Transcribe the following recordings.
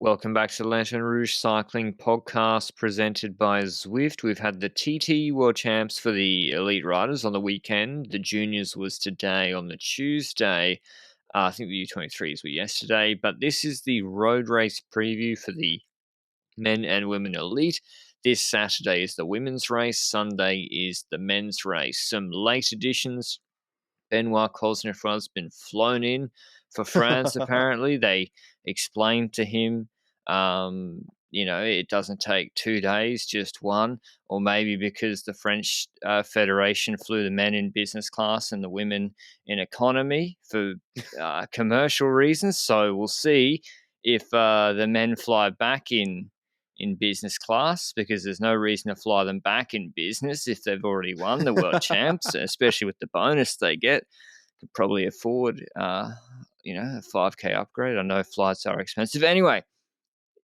Welcome back to the Lanterne Rouge Cycling Podcast presented by Zwift. We've had the TT World Champs for the elite riders on the weekend. The juniors was today on the Tuesday. I think the U23s were yesterday. But this is the road race preview for the men and women elite. This Saturday is the women's race. Sunday is the men's race. Some late additions. Benoit Cosnefroid has been flown in for France, apparently. They explained to him, it doesn't take 2 days, just one, or maybe because the French Federation flew the men in business class and the women in economy for commercial reasons. So we'll see if the men fly back in business class, because there's no reason to fly them back in business if they've already won the world champs, especially with the bonus they get. Could probably afford, a 5K upgrade. I know flights are expensive. Anyway,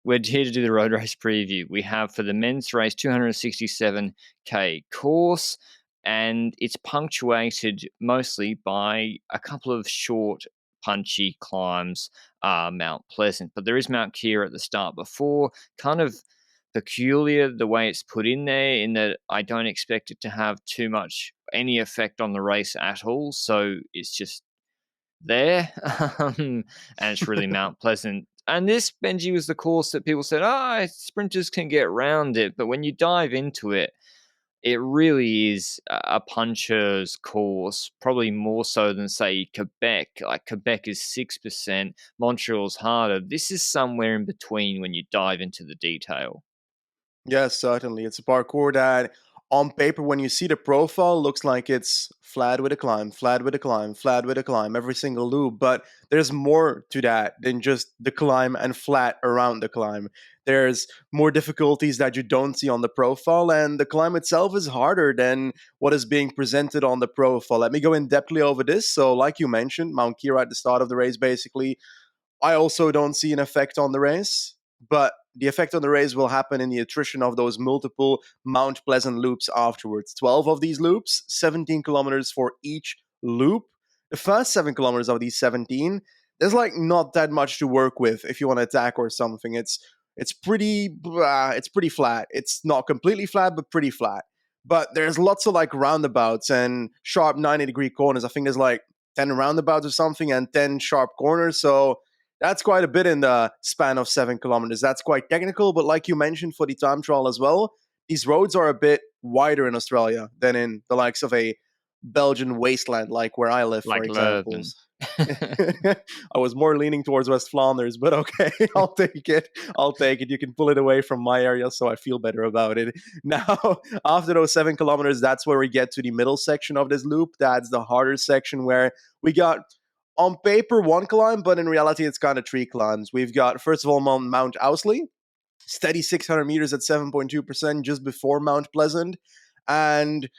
we're here to do the road race preview. We have for the men's race 267K course, and it's punctuated mostly by a couple of short, punchy climbs, Mount Pleasant. But there is Mount Keir at the start before, kind of peculiar the way it's put in there, in that I don't expect it to have too much, any effect on the race at all. So it's just there, and it's really Mount Pleasant. And this, Benji, was the course that people said, sprinters can get around it. But when you dive into it, it really is a puncher's course, probably more so than, say, Quebec. Like, Quebec is 6%, Montreal's harder. This is somewhere in between when you dive into the detail. Yes, certainly. It's a parkour that, on paper, when you see the profile, looks like it's flat with a climb, flat with a climb, flat with a climb, every single loop. But there's more to that than just the climb and flat around the climb. There's more difficulties that you don't see on the profile, and the climb itself is harder than what is being presented on the profile. Let me go in depthly over this. So, like you mentioned, Mount Keir at the start of the race, basically, I also don't see an effect on the race, but the effect on the race will happen in the attrition of those multiple Mount Pleasant loops afterwards. 12 of these loops, 17 kilometers for each loop. The first 7 kilometers of these 17, there's like not that much to work with if you want to attack or something. It's pretty flat. It's not completely flat, but pretty flat. But there's lots of like roundabouts and sharp 90-degree corners. I think there's like 10 roundabouts or something and 10 sharp corners. So that's quite a bit in the span of 7 kilometers. That's quite technical, but like you mentioned for the time trial as well, these roads are a bit wider in Australia than in the likes of a Belgian wasteland, like where I live, Like for example. Leuven. I was more leaning towards West Flanders, but okay, I'll take it. You can pull it away from my area, so I feel better about it. Now, after those 7 kilometers, that's where we get to the middle section of this loop. That's the harder section where we got, on paper, 1 climb, but in reality, it's kind of 3 climbs. We've got, first of all, Mount Ousley, steady 600 meters at 7.2% just before Mount Pleasant. And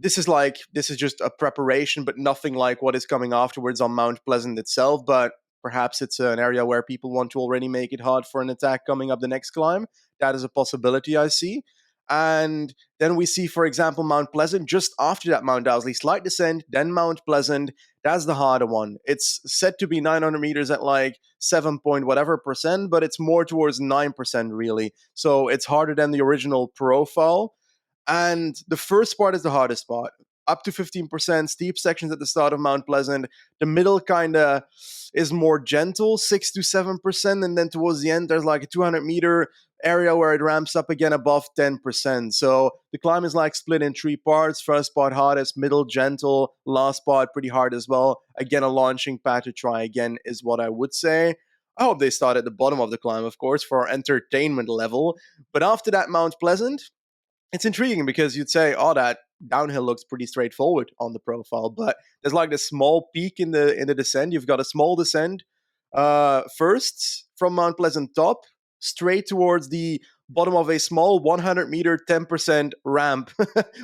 this is just a preparation, but nothing like what is coming afterwards on Mount Pleasant itself. But perhaps it's an area where people want to already make it hard for an attack coming up the next climb. That is a possibility I see. And then we see, for example, Mount Pleasant just after that Mount Ousley, slight descent, then Mount Pleasant. That's the harder one. It's set to be 900 meters at like 7 point whatever percent, but it's more towards 9% really. So it's harder than the original profile. And the first part is the hardest part. Up to 15%, steep sections at the start of Mount Pleasant. The middle kind of is more gentle, 6 to 7%. And then towards the end, there's like a 200-meter area where it ramps up again above 10%. So the climb is like split in 3 parts. First part hardest, middle gentle, last part pretty hard as well. Again, a launching pad to try again is what I would say. I hope they start at the bottom of the climb, of course, for entertainment level. But after that Mount Pleasant, it's intriguing because you'd say, that downhill looks pretty straightforward on the profile, but there's like this small peak in the descent. You've got a small descent first from Mount Pleasant top, straight towards the bottom of a small 100-meter 10% ramp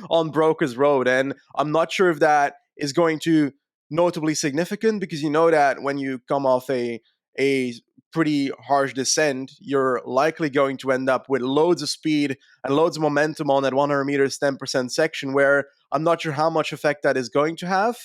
on Brokers Road. And I'm not sure if that is going to notably significant, because you know that when you come off a pretty harsh descent, you're likely going to end up with loads of speed and loads of momentum on that 100 meters 10% section, where I'm not sure how much effect that is going to have.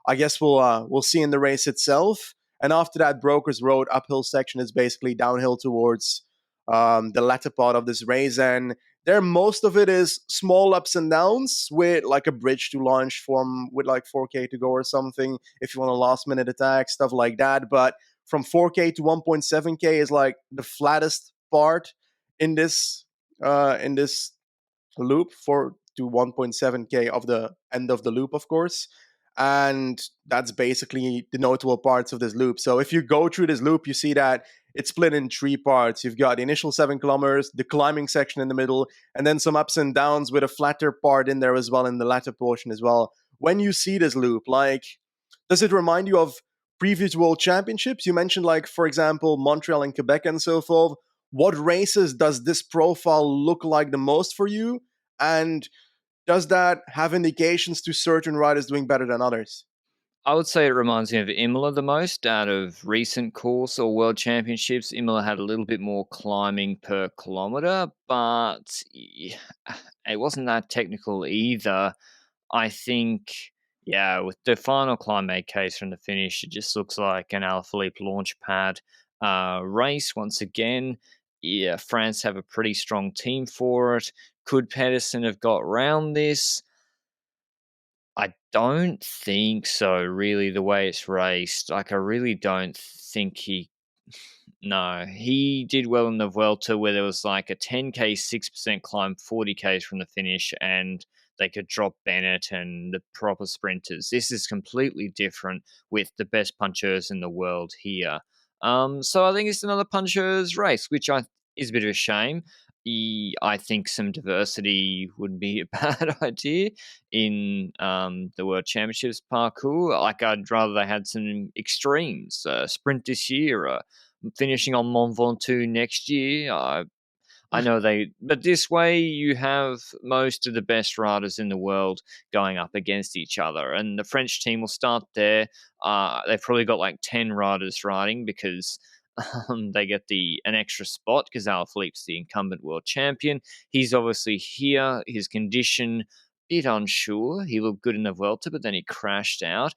I guess we'll see in the race itself. And after that, Brokers Road uphill section is basically downhill towards the latter part of this race. And there, most of it is small ups and downs with like a bridge to launch from with like 4K to go or something if you want a last minute attack, stuff like that. But from 4K to 1.7K is like the flattest part in this loop, 4 to 1.7K of the end of the loop, of course. And that's basically the notable parts of this loop. So if you go through this loop, you see that it's split in 3 parts. You've got the initial 7 kilometers, the climbing section in the middle, and then some ups and downs with a flatter part in there as well in the latter portion as well. When you see this loop, like, does it remind you of previous world championships? You mentioned, like, for example, Montreal and Quebec and so forth. What races does this profile look like the most for you? And does that have indications to certain riders doing better than others? I would say it reminds me of Imola the most out of recent course or world championships. Imola had a little bit more climbing per kilometer, but it wasn't that technical either. I think, yeah, with the final climb made case from the finish, it just looks like an Alaphilippe launchpad race once again. Yeah, France have a pretty strong team for it. Could Pedersen have got round this? I don't think so, really, the way it's raced. Like, I really don't think he. No, he did well in the Vuelta where there was like a 10K, 6% climb, 40Ks from the finish, and they could drop Bennett and the proper sprinters. This is completely different with the best punchers in the world here. So I think it's another punchers race, which is a bit of a shame. I think some diversity would be a bad idea in the World Championships parkour. Like, I'd rather they had some extremes, sprint this year, finishing on Mont Ventoux next year. I know but this way you have most of the best riders in the world going up against each other, and the French team will start there. They've probably got like 10 riders riding because they get an extra spot because Alaphilippe's the incumbent world champion. He's obviously here. His condition, bit unsure. He looked good in the Vuelta, but then he crashed out.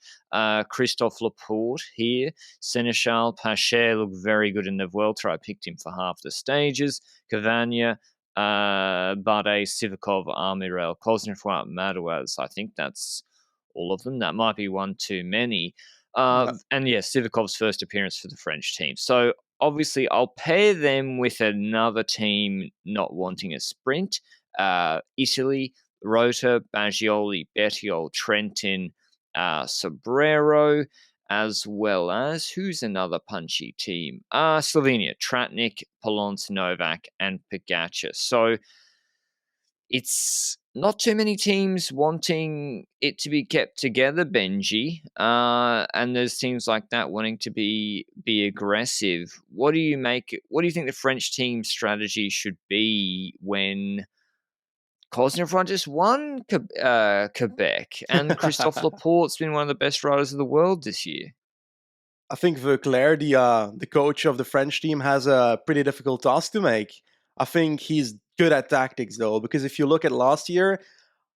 Christophe Laporte here. Seneschal Pache looked very good in the Vuelta. I picked him for half the stages. Cavagna, Bardet, Sivakov, Armirel, Kosnefroy, Madouas. I think that's all of them. That might be one too many. And yeah, Sivakov's first appearance for the French team. So obviously, I'll pair them with another team not wanting a sprint. Italy, Rota, Baggioli, Bettiol, Trentin, Sobrero, as well as, who's another punchy team? Slovenia, Tratnik, Polonc, Novak, and Pogacar. So it's not too many teams wanting it to be kept together, Benji. And there's teams like that wanting to be aggressive. What do you think the French team strategy should be when Cosnefroy just won Quebec, and Christophe Laporte's been one of the best riders of the world this year? I think Veuclair, the coach of the French team, has a pretty difficult task to make. I think he's good at tactics, though, because if you look at last year,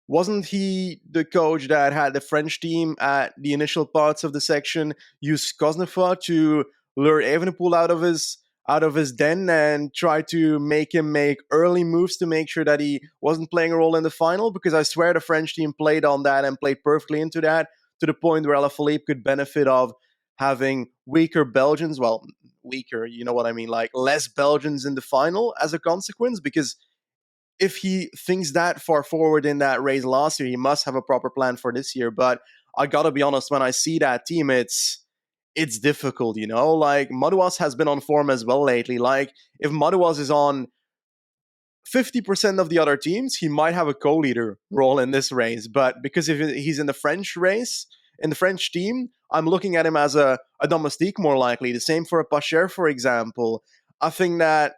wasn't he the coach that had the French team at the initial parts of the section use Cosnefroy to lure Evenepoel out of his den and try to make him make early moves to make sure that he wasn't playing a role in the final? Because I swear the French team played on that and played perfectly into that, to the point where Alaphilippe could benefit of having weaker Belgians. Well, weaker, you know what I mean, like less Belgians in the final as a consequence, because if he thinks that far forward in that race last year, he must have a proper plan for this year. But I gotta be honest, when I see that team, it's difficult, you know? Like, Madouas has been on form as well lately. Like, if Madouas is on 50% of the other teams, he might have a co-leader role in this race. But because if he's in the French race, in the French team, I'm looking at him as a domestique more likely. The same for a Pacher, for example. I think that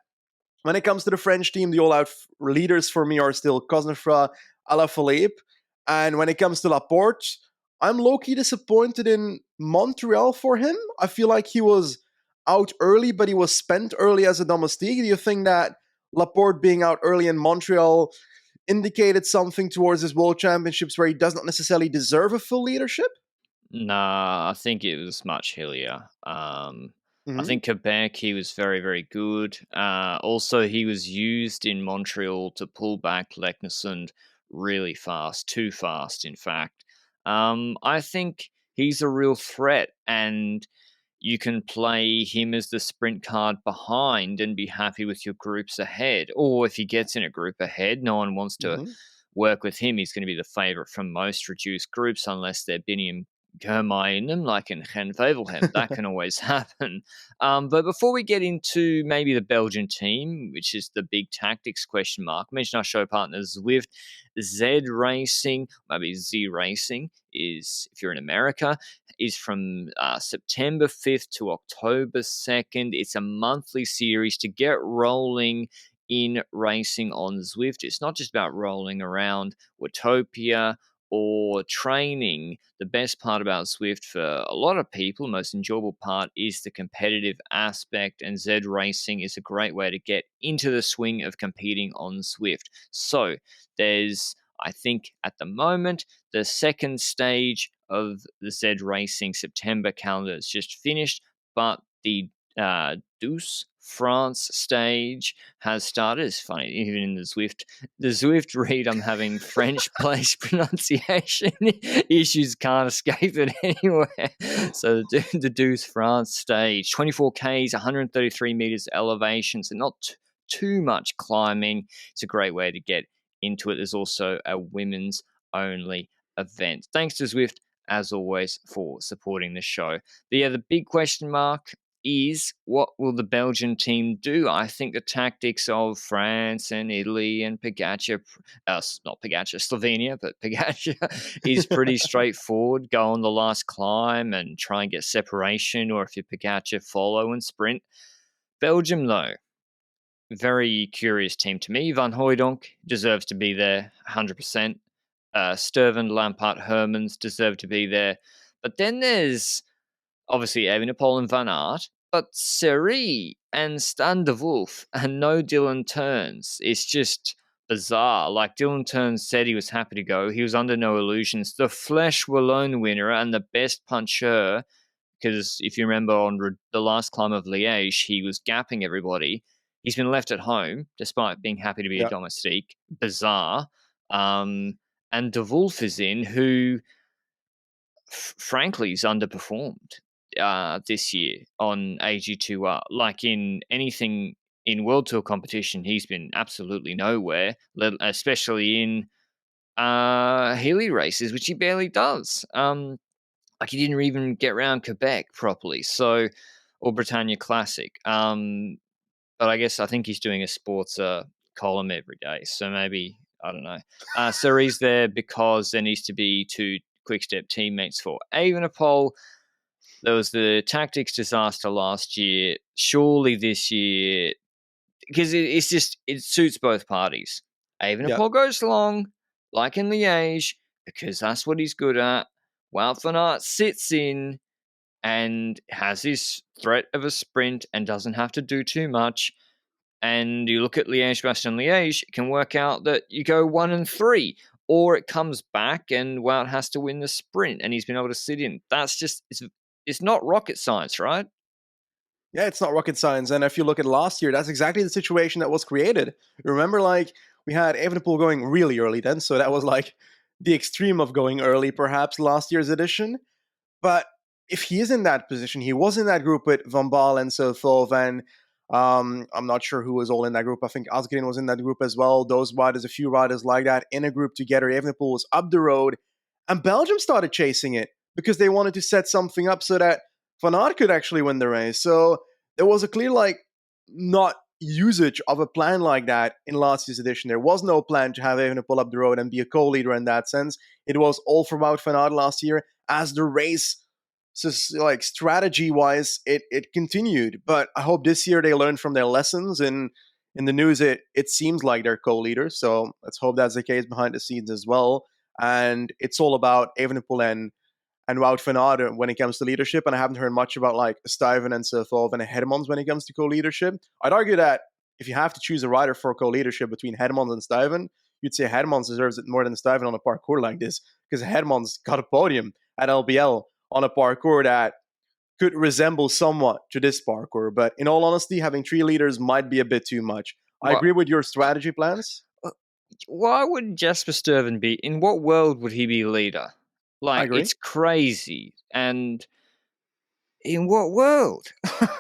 when it comes to the French team, the all-out leaders for me are still Cosnefroy, Alaphilippe. And when it comes to Laporte, I'm low-key disappointed in Montreal for him. I feel like he was out early, but he was spent early as a domestique. Do you think that Laporte being out early in Montreal indicated something towards his World Championships where he does not necessarily deserve a full leadership? Nah, I think it was much hillier. I Hmm. think Quebec, he was very, very good. Also, he was used in Montreal to pull back Leknesund really fast, too fast, in fact. I think he's a real threat, and you can play him as the sprint card behind and be happy with your groups ahead. Or if he gets in a group ahead, no one wants to Hmm. work with him. He's going to be the favorite from most reduced groups, unless they're Biniam Kermainem, like in Gen Wevelgem. That can always happen. But before we get into maybe the Belgian team, which is the big tactics question mark, mention our show partners Zwift, Z Racing, maybe Z Racing is, if you're in America, is from September 5th to October 2nd. It's a monthly series to get rolling in racing on Zwift. It's not just about rolling around Watopia or training. The best part about Zwift for a lot of people, the most enjoyable part, is the competitive aspect, and Z Racing is a great way to get into the swing of competing on Zwift. So there's, I think, at the moment, the second stage of the Z Racing September calendar is just finished, but the Douce France stage has started. It's funny, even in the Zwift read, I'm having French place pronunciation issues, can't escape it anywhere. So the Douce France stage, 24 Ks, 133 meters elevation, so not too much climbing. It's a great way to get into it. There's also a women's only event. Thanks to Zwift, as always, for supporting the show. But yeah, the big question mark is, what will the Belgian team do? I think the tactics of France and Italy and Pogacar, not Pogacar, Slovenia, but Pogacar is pretty straightforward. Go on the last climb and try and get separation, or if you're Pogacar, follow and sprint. Belgium, though, very curious team to me. Van Hooijdonk deserves to be there 100%. Sturven, Lampard, Hermans deserve to be there. But then there's obviously Evenepoel and Van Aert, but Seri and Stan de Wolf and no Dylan Turns. It's just bizarre. Like, Dylan Turns said he was happy to go. He was under no illusions. The Flesh Wallone winner and the best puncher, because if you remember on the last climb of Liège, he was gapping everybody. He's been left at home despite being happy to be a Yeah. domestique. Bizarre. And De Wolf is in, who frankly is underperformed this year on AG2R. Like in anything in World Tour competition, he's been absolutely nowhere, especially in Healy races, which he barely does. Like, he didn't even get around Quebec properly, so, or Britannia Classic. But I think he's doing a sports column every day, so maybe, I don't know. So he's there because there needs to be two Quickstep teammates for Evenepoel. There was the tactics disaster last year. Surely this year, because it suits both parties. Yeah. Evenepoel goes long, like in Liège, because that's what he's good at. Wout van Aert sits in and has his threat of a sprint and doesn't have to do too much. And you look at Liège, Bastogne, Liège, it can work out that you go 1 and 3, or it comes back and Wout has to win the sprint and he's been able to sit in. That's just, it's not rocket science, right? Yeah, it's not rocket science. And if you look at last year, that's exactly the situation that was created. Remember, like, we had Evenepoel going really early then, so that was like the extreme of going early, perhaps, last year's edition. But if he is in that position, he was in that group with Van Baal and Silthov, and I'm not sure who was all in that group. I think Asgreen was in that group as well. Those riders, a few riders like that, in a group together. Evenepoel was up the road, and Belgium started chasing it because they wanted to set something up so that Van Aert could actually win the race. So there was a clear, like, not usage of a plan like that in last year's edition. There was no plan to have Evenepoel up the road and be a co-leader in that sense. It was all for Wout van Aert last year as the race, so like strategy wise, it continued. But I hope this year they learn from their lessons. And in the news, it seems like they're co-leaders. So let's hope that's the case behind the scenes as well. And it's all about Evenepoel and Wout van Aert when it comes to leadership. And I haven't heard much about like Stuyven and Silthov and Hedemans when it comes to co-leadership. I'd argue that if you have to choose a rider for co-leadership between Hedemans and Stuyven, you'd say Hedemans deserves it more than Stuyven on a parkour like this, because Hedemans got a podium at LBL on a parkour that could resemble somewhat to this parkour. But in all honesty, having 3 leaders might be a bit too much. I What? agree with your strategy plans. Why would Jasper Sturven be? In what world would he be leader? I Like, agree. it's crazy. And in what world?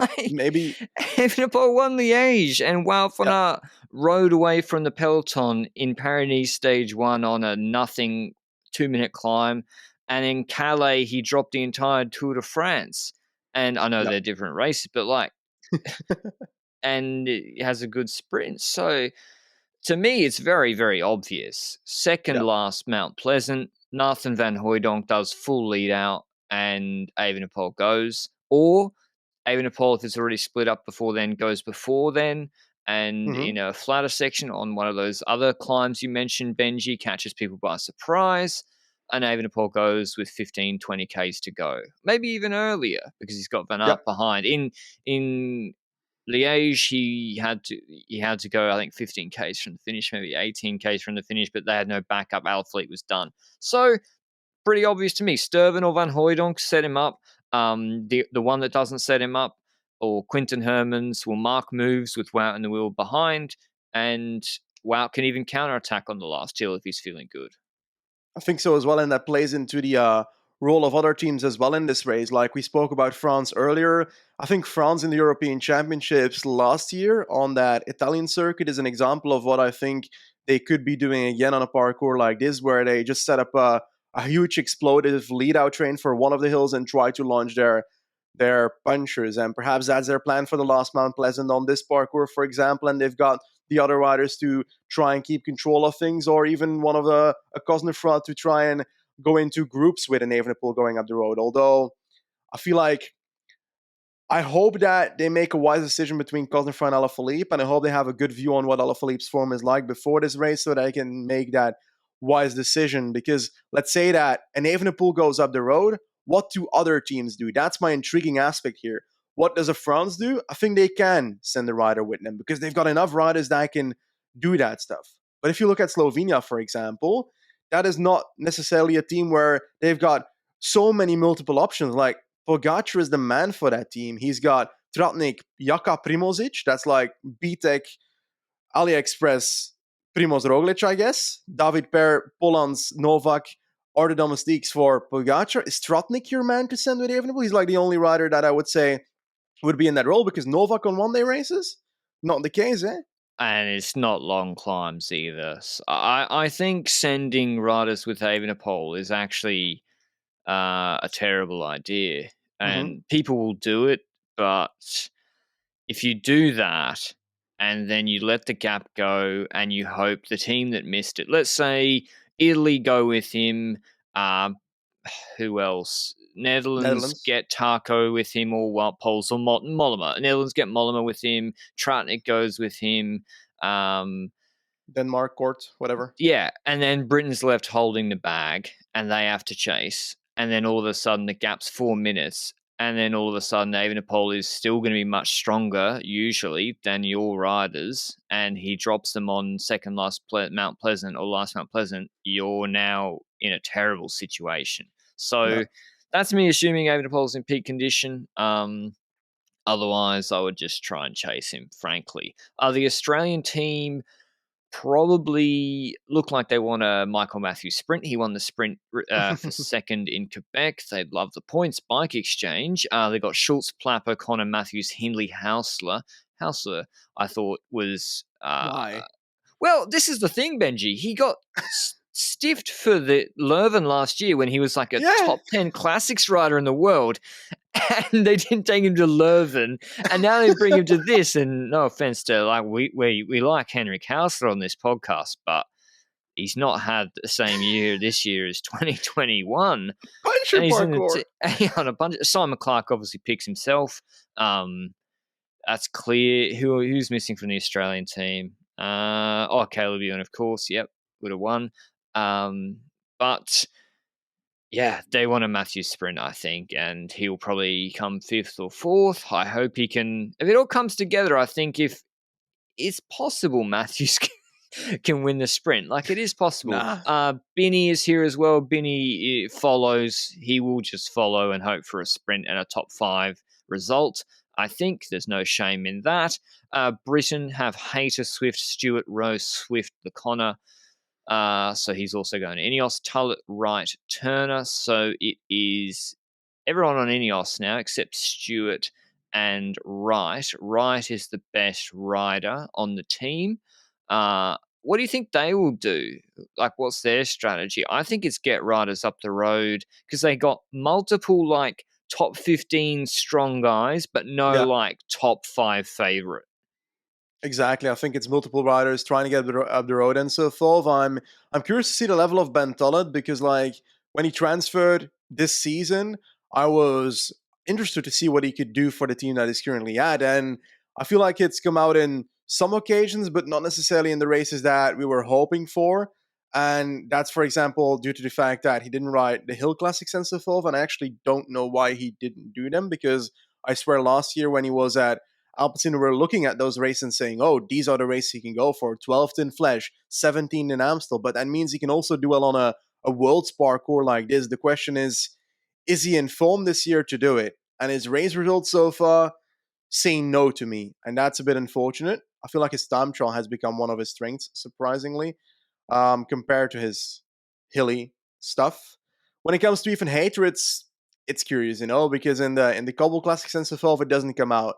Like, Maybe, Evenepoel won the age, and Wout van yeah. Aert rode away from the peloton in Paris Stage 1 on a nothing 2-minute climb. And in Calais, he dropped the entire Tour de France. And I know Yeah. they're different races, but like, and it has a good sprint. So to me, it's very, very obvious. Second Yeah. last, Mount Pleasant. Nathan Van Hooijdonk does full lead out, and Evenepoel goes. Or Evenepoel, if it's already split up before then, goes before then. And Hmm. in a flatter section on one of those other climbs you mentioned, Benji catches people by surprise. And Evenepoel goes with 15, 20 Ks to go. Maybe even earlier because he's got Van Yeah. Aert behind. In Liège, he had to go, I think, 15 Ks from the finish, maybe 18 Ks from the finish, but they had no backup. Alaphilippe was done. So pretty obvious to me. Sturven or Van Hooijdonk set him up. The one that doesn't set him up, or Quinten Hermans, will mark moves with Wout in the wheel behind, and Wout can even counterattack on the last hill if he's feeling good. I think so as well, and that plays into the role of other teams as well in this race. Like we spoke about France earlier, I think France in the European Championships last year on that Italian circuit is an example of what I think they could be doing again on a parkour like this, where they just set up a huge explosive lead out train for one of the hills and try to launch their punchers. And perhaps that's their plan for the last Mount Pleasant on this parkour, for example. And they've got the other riders to try and keep control of things, or even one of a Cosnefroid to try and go into groups with an Evenepoel going up the road. Although I feel like I hope that they make a wise decision between Cosnefroid and Alaphilippe, and I hope they have a good view on what Alaphilippe's form is like before this race so that I can make that wise decision. Because let's say that an Evenepoel goes up the road, what do other teams do? That's my intriguing aspect here. What does a France do? I think they can send a rider with them because they've got enough riders that can do that stuff. But if you look at Slovenia, for example, that is not necessarily a team where they've got so many multiple options. Like Pogacar is the man for that team. He's got Tratnik, Jaka Primozic. That's like BTEC, AliExpress, Primoz Roglic, I guess. David Per, Polans, Novak, are the domestiques for Pogacar. Is Tratnik your man to send with Evenepoel? He's like the only rider that I would say would be in that role because Novak on one-day races? Not the case, eh? And it's not long climbs either. So I think sending riders with Evenepoel is actually a terrible idea. Mm-hmm. And people will do it, but if you do that and then you let the gap go and you hope the team that missed it, let's say Italy go with him, um, who else? Netherlands Netherlands, get Taco with him, or what? Poles or Mollema. Netherlands get Mollema with him. Tratnik goes with him. Um, Denmark, Court, whatever. yeah, and then Britain's left holding the bag, and they have to chase. And then all of a sudden, the gap's 4 minutes, and then all of a sudden, Evenepoel is still going to be much stronger, usually, than your riders, and he drops them on second last Mount Pleasant or last Mount Pleasant. You're now in a terrible situation. Yeah. So that's me assuming Evenepoel's in peak condition. Otherwise, I would just try and chase him, frankly. The Australian team probably look like they want a Michael Matthews sprint. He won the sprint for second in Quebec. They'd love the points. Bike exchange. They got Schultz, Plapper, Connor Matthews, Hindley, Hausler. Hausler, I thought was Why? well. This is the thing, Benji. He got stiffed for the Leuven last year when he was like a Yeah. top 10 classics rider in the world, and they didn't take him to Leuven, and now they bring him to this. And no offense to like we like Henrik Hausler on this podcast, but he's not had the same year this year as 2021, Puncher and he's in parkour. on a bunch. Simon Clark obviously picks himself. That's clear. Who's missing from the Australian team? Caleb Ewan, of course. Yep, would have won. But yeah, they want a Matthews sprint, I think, and he'll probably come fifth or fourth. I hope he can. If it all comes together, I think if it's possible, Matthews can win the sprint. Like, it is possible. Nah. Binny is here as well. Binny follows. He will just follow and hope for a sprint and a top 5 result. I think there's no shame in that. Britain have Hayter, Swift, Stewart, Rose, Swift, the Connor. So he's also going to Ineos. Tullett, Wright, Turner. So it is everyone on Ineos now except Stewart and Wright. Wright is the best rider on the team. What do you think they will do? Like, what's their strategy? I think it's get riders up the road because they got multiple like top 15 strong guys, but no Yeah. like top 5 favorite. Exactly. I think it's multiple riders trying to get up the road and so forth. I'm curious to see the level of Ben Tullett because, like, when he transferred this season, I was interested to see what he could do for the team that he's currently at. And I feel like it's come out in some occasions, but not necessarily in the races that we were hoping for. And that's, for example, due to the fact that he didn't ride the Hill Classics and so forth. And I actually don't know why he didn't do them because I swear last year when he was at Alpecin, we were looking at those races and saying, oh, these are the races he can go for. 12th in Flesh, 17th in Amstel. But that means he can also do well on a world's parkour like this. The question is he informed this year to do it? And his race results so far say no to me. And that's a bit unfortunate. I feel like his time trial has become one of his strengths, surprisingly, compared to his hilly stuff. When it comes to even Hater, it's curious, because in the Cobble Classics and so forth, it doesn't come out.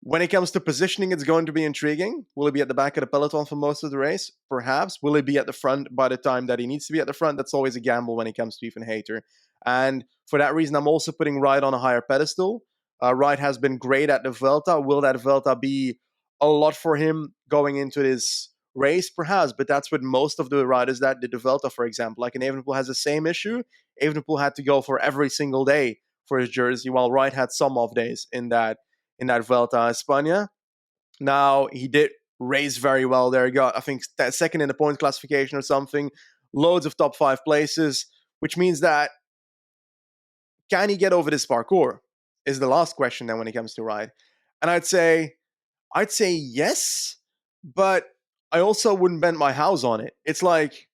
When it comes to positioning, it's going to be intriguing. Will he be at the back of the peloton for most of the race? Perhaps. Will he be at the front by the time that he needs to be at the front? That's always a gamble when it comes to Ethan Hayter. And for that reason, I'm also putting Wright on a higher pedestal. Wright has been great at the Vuelta. Will that Vuelta be a lot for him going into this race? Perhaps, but that's with most of the riders that did the Vuelta, for example. Like in Evenepoel has the same issue. Evenepoel had to go for every single day for his jersey, while Wright had some off days in that Vuelta a España. Now, he did race very well there. He got, I think, second in the point classification or something. Loads of top 5 places, which means that can he get over this parkour is the last question then when it comes to ride. And I'd say yes, but I also wouldn't bet my house on it. It's like,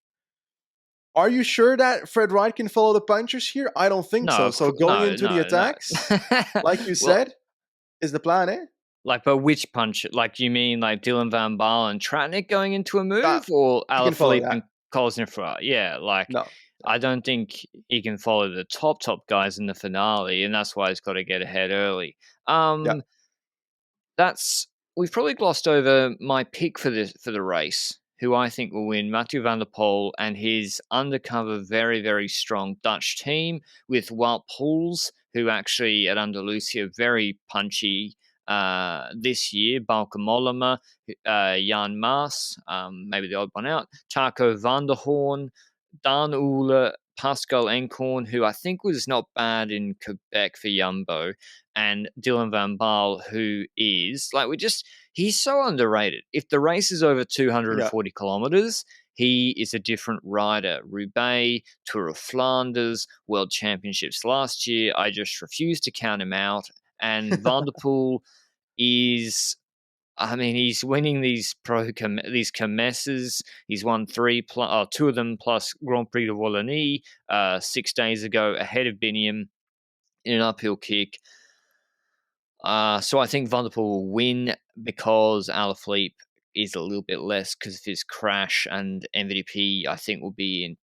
are you sure that Fred Wright can follow the punches here? I don't think so. So going into the attacks, like you said, is the plan, eh? Like, but which punch? Like, you mean like Dylan Van Baal and Tratnik going into a move, or Alaphilippe and Koznefra? Yeah, like, no. I don't think he can follow the top guys in the finale, and that's why he's got to get ahead early. We've probably glossed over my pick for the race, who I think will win, Mathieu van der Poel and his undercover, very, very strong Dutch team with Wout Poels, who actually at Andalusia very punchy this year. Bauke Mollema, Jan Maas, maybe the odd one out, Taco van der Hoorn, Dan Uhle, Pascal Enkhorn, who I think was not bad in Quebec for Jumbo, and Dylan Van Baal, who is he's so underrated. If the race is over 240 kilometers, he is a different rider. Roubaix, Tour of Flanders, World Championships last year. I just refuse to count him out. And Van der Poel is, he's winning these these Kermesses. He's won 2 of them plus Grand Prix de Wallonie 6 days ago ahead of Biniam in an uphill kick. So I think Van der Poel will win because Alaphilippe is a little bit less because of his crash, and MVP I think will be in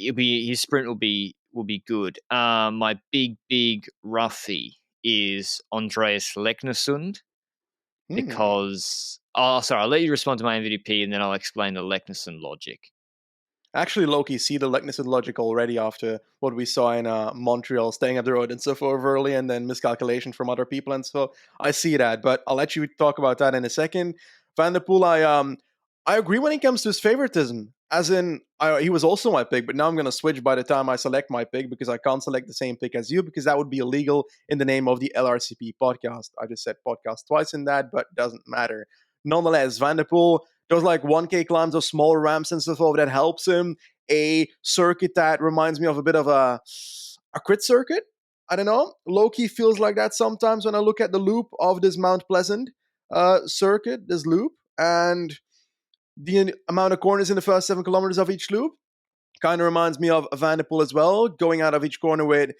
his sprint will be good. My big roughie is Andreas Leknesund because I'll let you respond to my MVP and then I'll explain the Leknesund logic. Actually, Loki, see the Leknesund logic already after what we saw in Montreal, staying up the road and so forth early, and then miscalculation from other people, and so I see that. But I'll let you talk about that in a second. Van der Poel, I agree when it comes to his favoritism. As in, he was also my pick, but now I'm going to switch by the time I select my pick because I can't select the same pick as you because that would be illegal in the name of the LRCP podcast. I just said podcast twice in that, but doesn't matter. Nonetheless, Van der Poel, those like 1K climbs of smaller ramps and stuff that helps him. A circuit that reminds me of a bit of a crit circuit. I don't know. Low-key feels like that sometimes when I look at the loop of this Mount Pleasant circuit, this loop. And The amount of corners in the first 7 kilometers of each loop kind of reminds me of Van der Poel as well, going out of each corner with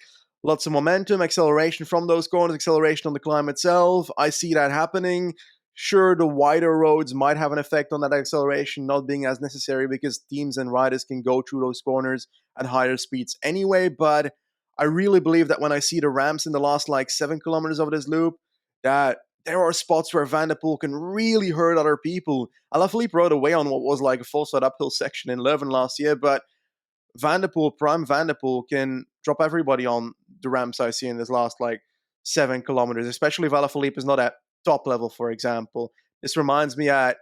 lots of momentum, acceleration from those corners, acceleration on the climb itself. I see that happening. Sure, the wider roads might have an effect on that acceleration not being as necessary because teams and riders can go through those corners at higher speeds anyway. But I really believe that when I see the ramps in the last like 7 kilometers of this loop, that there are spots where Van der Poel can really hurt other people. Alaphilippe rode away on what was like a full side uphill section in Leuven last year, but Van der Poel, prime Van der Poel, can drop everybody on the ramps I see in this last like 7 kilometers, especially if Alaphilippe is not at top level, for example. This reminds me I'd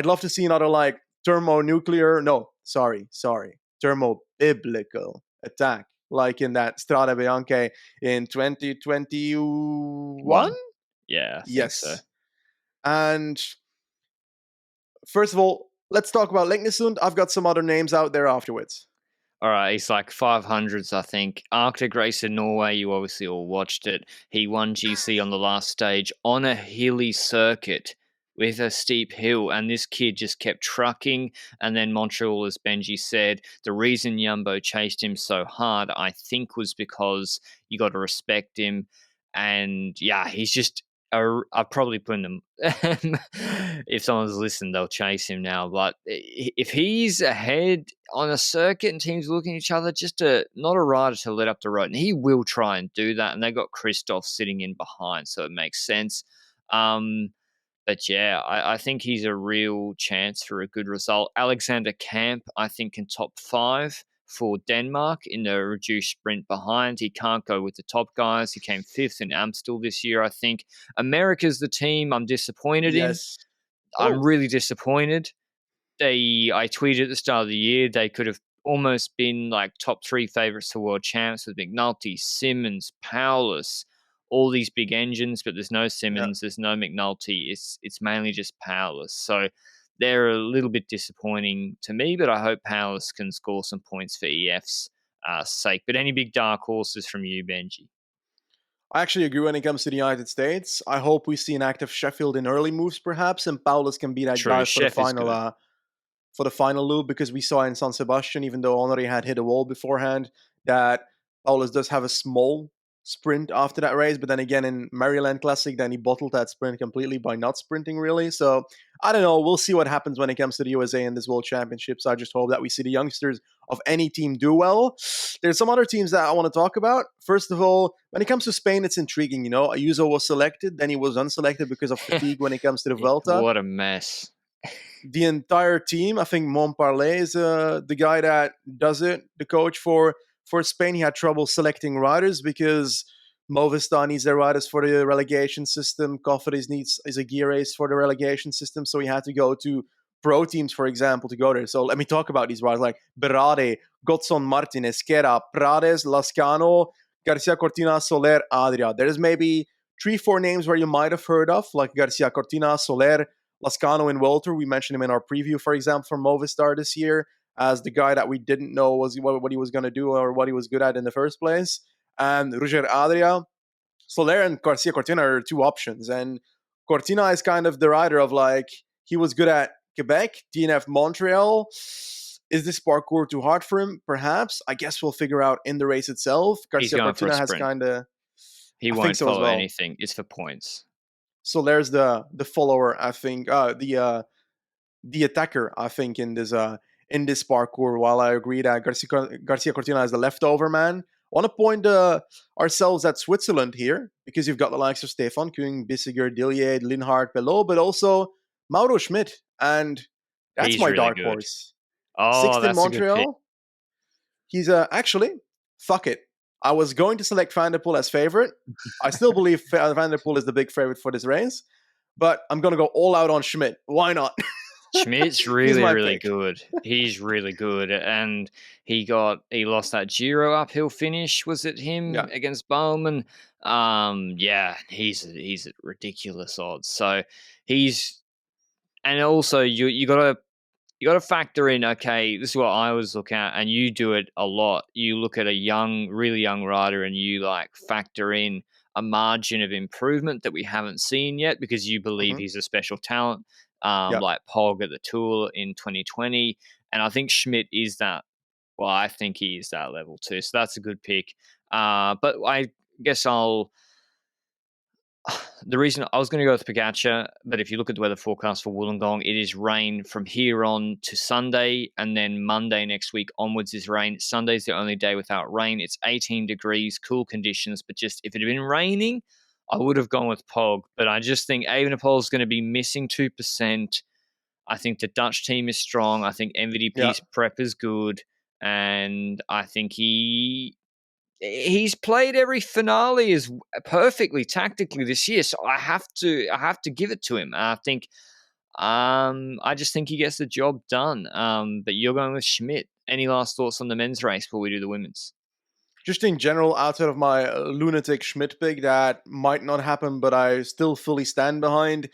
love to see another like thermonuclear, no, sorry, thermobiblical attack, like in that Strade Bianche in 2021. Yeah, I think so. Yes. And first of all, let's talk about Leknesund. I've got some other names out there afterwards. All right, he's like 500s, I think. Arctic Race in Norway, you obviously all watched it. He won GC on the last stage on a hilly circuit with a steep hill, and this kid just kept trucking. And then Montreal, as Benji said, the reason Jumbo chased him so hard, I think, was because you got to respect him. And yeah, he's just I've probably put him. If someone's listened, they'll chase him now. But if he's ahead on a circuit and teams looking at each other, not a rider to let up the road, and he will try and do that. And they got Christoph sitting in behind, so it makes sense. But yeah, I think he's a real chance for a good result. Alexander Kamp, I think, can top 5 for Denmark in the reduced sprint behind. He can't go with the top guys. He came 5th in Amstel this year, I think. America's the team I'm disappointed in. Yes. I'm really disappointed. I tweeted at the start of the year, they could have almost been like top 3 favorites to world champs with McNulty, Simmons, Paulus, all these big engines, but there's no Simmons, there's no McNulty. It's mainly just Paulus. So they're a little bit disappointing to me, but I hope Paulus can score some points for EF's sake. But any big dark horses from you, Benji? I actually agree when it comes to the United States. I hope we see an active Sheffield in early moves, perhaps, and Paulus can be that guy for the final loop, because we saw in San Sebastian, even though Henri had hit a wall beforehand, that Paulus does have a small sprint after that race. But then again, in Maryland Classic, then he bottled that sprint completely by not sprinting really. So I don't know. We'll see what happens when it comes to the USA in this World Championships. I just hope that we see the youngsters of any team do well. There's some other teams that I want to talk about. First of all, when it comes to Spain, it's intriguing. Ayuso was selected, then he was unselected because of fatigue when it comes to the Vuelta. What a mess. The entire team, I think Montparlé is the guy that does it, the coach for Spain. He had trouble selecting riders because Movistar needs their riders for the relegation system. Cofidis is a gear race for the relegation system, so he had to go to pro teams, for example, to go there. So let me talk about these riders like Berade, Godson Martin, Esquera, Prades, Lascano, Garcia Cortina, Soler, Adria. There's maybe 3-4 names where you might have heard of, like Garcia Cortina, Soler, Lascano, and Walter. We mentioned him in our preview, for example, for Movistar this year as the guy that we didn't know what he was going to do or what he was good at in the first place. And Roger Adria, Soler, and Garcia Cortina are 2 options. And Cortina is kind of the rider of like, he was good at Quebec, DNF Montreal. Is this parkour too hard for him? Perhaps. I guess we'll figure out in the race itself. Garcia Cortina has kind of... He won't follow anything. It's for points. So there's the follower, I think, the attacker, I think, in this parkour. While I agree that Garcia Cortina is the leftover man, I want to point ourselves at Switzerland here, because you've got the likes of Stefan Küng, Bissiger, Dillier, Linhart, Pelot, but also Mauro Schmidt, and that's my really dark horse. Oh, 6th in Montreal. He's actually, fuck it. I was going to select Van der Poel as favorite. I still believe Van der Poel is the big favorite for this race, but I'm going to go all out on Schmidt. Why not? Schmidt's really good. He's really good. And he lost that Giro uphill finish. Was it him against Bowman? He's at ridiculous odds. So and also you got to factor in, okay, this is what I always look at, and you do it a lot. You look at a really young rider, and you like factor in a margin of improvement that we haven't seen yet because you believe he's a special talent. Yeah. like Pog at the Tour in 2020. And I think Schmidt is that. Well, I think he is that level too. So that's a good pick. But I guess I'll. The reason I was going to go with Pogacar, but if you look at the weather forecast for Wollongong, it is rain from here on to Sunday, and then Monday next week onwards is rain. Sunday's the only day without rain. It's 18 degrees, cool conditions, but just if it had been raining, I would have gone with Pog. But I just think Evenepoel is going to be missing 2%. I think the Dutch team is strong. I think Yeah. MVDP's prep is good, and I think he's played every finale as perfectly tactically this year. So I have to give it to him. I just think he gets the job done. But you're going with Schmidt. Any last thoughts on the men's race before we do the women's? Just in general, outside of my lunatic Schmidt pick that might not happen, but I still fully stand behind.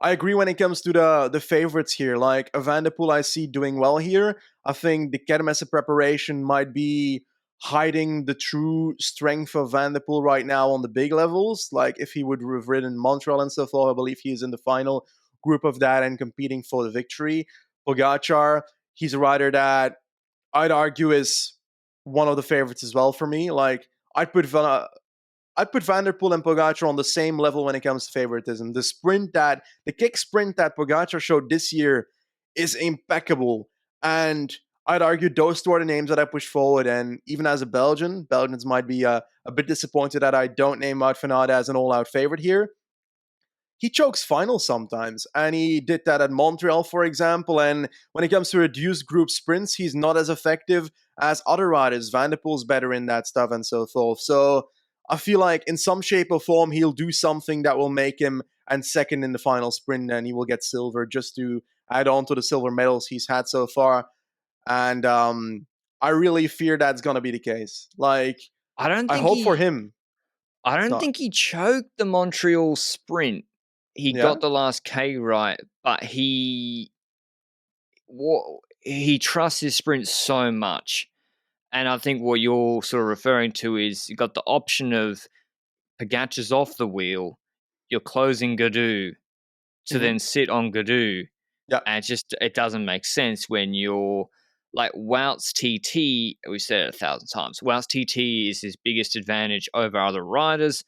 I agree when it comes to the favorites here. Like a Van der Poel, I see doing well here. I think the Kermesse preparation might be hiding the true strength of Van der Poel right now on the big levels. Like if he would have ridden Montreal and so forth, I believe he is in the final group of that and competing for the victory. Pogacar, he's a rider that I'd argue is one of the favorites as well for me. Like I'd put Van der Poel and Pogacar on the same level when it comes to favoritism. The kick sprint that Pogacar showed this year is impeccable, and I'd argue those two are the names that I push forward. And even as a Belgians might be a bit disappointed that I don't name Wout van Aert as an all-out favorite here. He chokes finals sometimes, and he did that at Montreal, for example. And when it comes to reduced group sprints, he's not as effective as other riders. Van der Poel's better in that stuff and so forth. So I feel like in some shape or form, he'll do something that will make him and second in the final sprint, and he will get silver just to add on to the silver medals he's had so far. And I really fear that's going to be the case. Like, I don't I think hope for he. him. I It's don't not. think he choked the Montreal sprint. He Yeah? got the last K right, but he trusts his sprint so much. And I think what you're sort of referring to is you got the option of Pogacar's off the wheel, you're closing Gadu to Hmm. then sit on Gadu, Yeah. and it doesn't make sense when you're like Wout's TT. We said it 1,000 times. Wout's TT is his biggest advantage over other riders,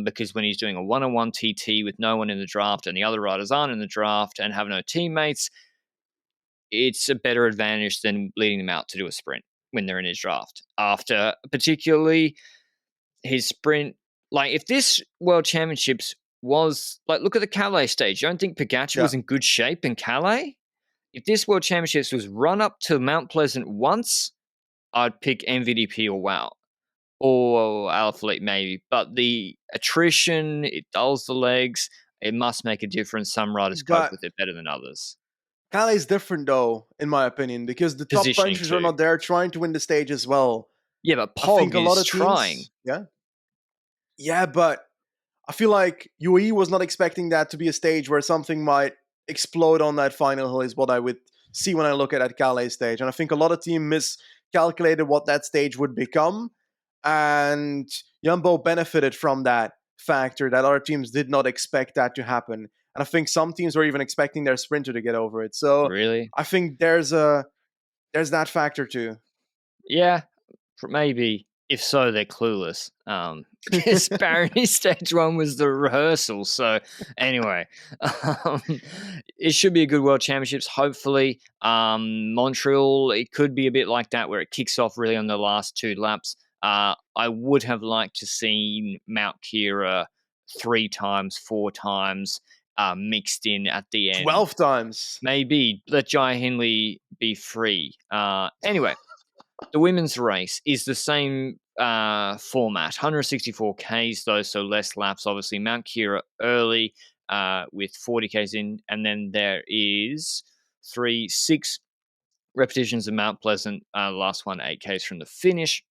because when he's doing a one-on-one TT with no one in the draft and the other riders aren't in the draft and have no teammates, it's a better advantage than leading them out to do a sprint when they're in his draft. After particularly his sprint, like if this World Championships was like, look at the Calais stage. You don't think Pogacar Yeah. was in good shape in Calais? If this World Championships was run up to Mount Pleasant once, I'd pick MVDP or WoW or Alaphilippe maybe. But the attrition, it dulls the legs. It must make a difference. Some riders cope But with it better than others. Calais is different though, in my opinion, because the top Positioning punchers are too. not there trying to win the stage as well. Yeah, but I think Pog a lot is of trying. teams, yeah, yeah, but I feel like UAE was not expecting that to be a stage where something might explode on that final hill. Is what I would see when I look at that Calais stage, and I think a lot of teams miscalculated what that stage would become, and Jumbo benefited from that factor that other teams did not expect that to happen. And I think some teams were even expecting their sprinter to get over it. So Really? I think there's that factor too. Yeah, maybe. If so, they're clueless. Because apparently stage one was the rehearsal. So anyway, um, it should be a good World Championships. Hopefully, Montreal, it could be a bit like that where it kicks off really on the last two laps. I would have liked to see Mount Kira 3 times, 4 times mixed in at the end. 12 times. Maybe let Jai Hindley be free. Anyway, the women's race is the same format, 164 Ks though, so less laps. Obviously, Mount Kira early with 40 Ks in, and then there is 6 repetitions of Mount Pleasant. Last one, 8 Ks from the finish.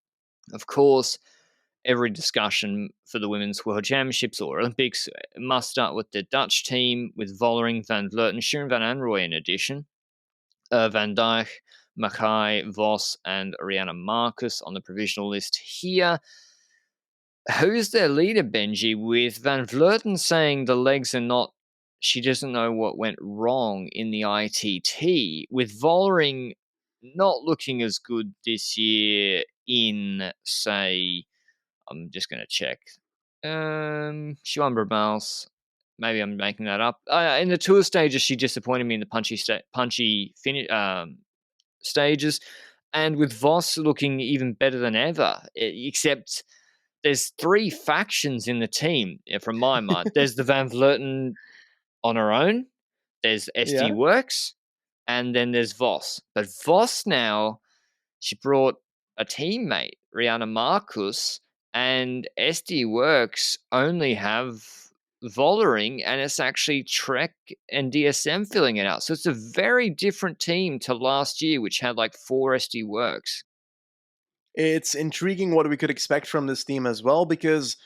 Of course, every discussion for the Women's World Championships or Olympics must start with the Dutch team with Vollering, Van Vleuten, Shirin Van Anrooy in addition. Van Dijk, Mackay, Vos, and Ariana Marcus on the provisional list here. Who's their leader, Benji? With Van Vleuten saying the legs are not she doesn't know what went wrong in the ITT, with Vollering not looking as good this year in, say, I'm just going to check. Schwamber Miles. Maybe I'm making that up. In the tour stages, she disappointed me in the punchy stages, and with Vos looking even better than ever. Except there's three factions in the team, from my mind. There's the Van Vleuten on her own. There's SD Yeah. Works, and then there's Vos. But Vos now, she brought a teammate, Rihanna Marcus, and SD Works only have Vollering, and it's actually Trek and DSM filling it out. So it's a very different team to last year, which had like 4 SD Works. It's intriguing what we could expect from this team as well, because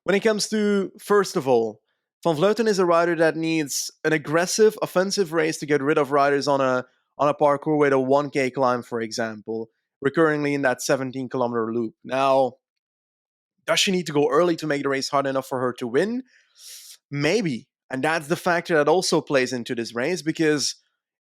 when it comes to, first of all, Van Vleuten is a rider that needs an aggressive offensive race to get rid of riders on a parkour with a 1K climb, for example, recurringly in that 17-kilometer loop. Now, does she need to go early to make the race hard enough for her to win? Maybe. And that's the factor that also plays into this race, because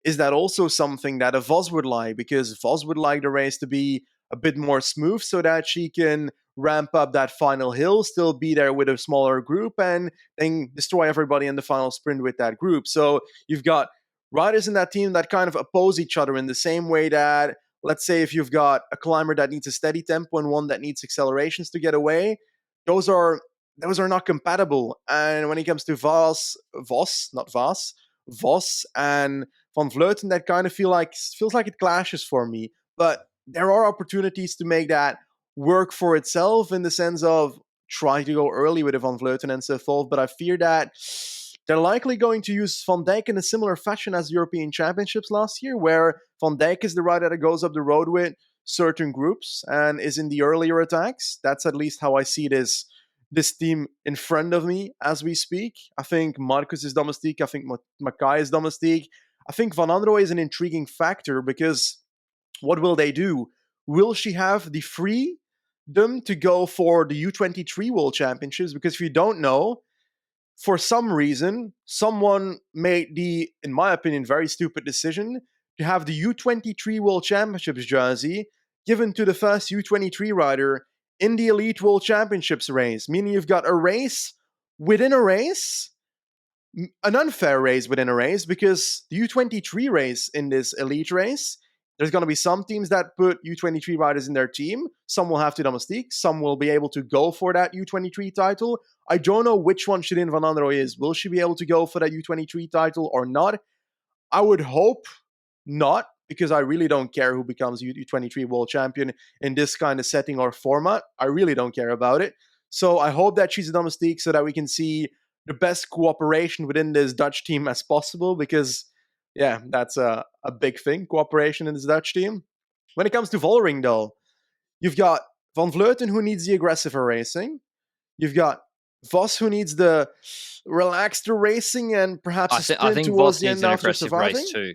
is that also something that a Vos would like? Because Vos would like the race to be a bit more smooth so that she can ramp up that final hill, still be there with a smaller group, and then destroy everybody in the final sprint with that group. So you've got riders in that team that kind of oppose each other in the same way that, let's say, if you've got a climber that needs a steady tempo and one that needs accelerations to get away, those are not compatible. And when it comes to Vos and Van Vleuten, that kind of feels like it clashes for me. But there are opportunities to make that work for itself, in the sense of trying to go early with a Van Vleuten and so forth. But I fear that they're likely going to use Van Dijk in a similar fashion as European Championships last year, where Van Dijk is the rider that goes up the road with certain groups and is in the earlier attacks. That's at least how I see this team in front of me as we speak. I think Marcus is domestique. I think Mackay is domestique. I think Van Androoy is an intriguing factor, because what will they do? Will she have the freedom to go for the U23 World Championships? Because if you don't know, for some reason, someone made the, in my opinion, very stupid decision to have the U23 World Championships jersey given to the first U23 rider in the Elite World Championships race, meaning you've got a race within a race, an unfair race within a race, because the U23 race in this Elite race, there's going to be some teams that put U23 riders in their team. Some will have to domestique. Some will be able to go for that U23 title. I don't know which one Shirin Van Androoy is. Will she be able to go for that U23 title or not? I would hope not, because I really don't care who becomes U23 world champion in this kind of setting or format. I really don't care about it. So I hope that she's a domestique so that we can see the best cooperation within this Dutch team as possible, because, yeah, that's a big thing, cooperation in this Dutch team. When it comes to Vollering, though, you've got Van Vleuten, who needs the aggressive racing. You've got Vos, who needs the relaxed racing and perhaps a I sprint think towards Vos the needs end an after aggressive race surviving. too.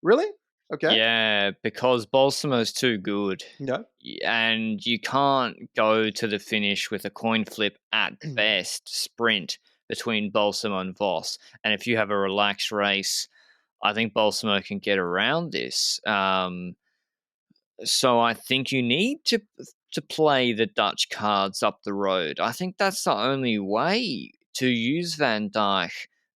Really? Okay. Yeah, because Balsamo's too good. Yeah. And you can't go to the finish with a coin flip at best sprint between Balsamo and Vos. And if you have a relaxed race, I think Balsamo can get around this. So I think you need to play the Dutch cards up the road. I think that's the only way to use Van Dijk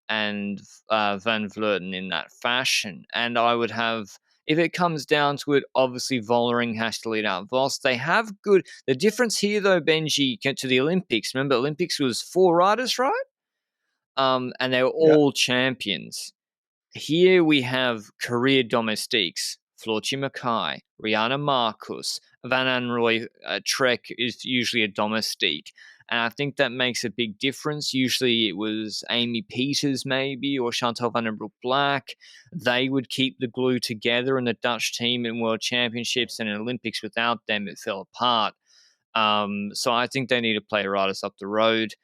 and Van Vleuten in that fashion. And I would have, if it comes down to it, obviously Vollering has to lead out Vos. They have good. The difference here, though, Benji, to the Olympics. Remember, Olympics was 4 riders, right? And they were Yeah. all champions. Here we have career domestiques. Floortje Mackay, Rihanna Marcus, Van Anrooy Trek is usually a domestique. And I think that makes a big difference. Usually it was Amy Peters, maybe, or Chantal van den Broek Black. They would keep the glue together in the Dutch team in World Championships, and in Olympics without them, it fell apart. So I think they need to play riders up the road.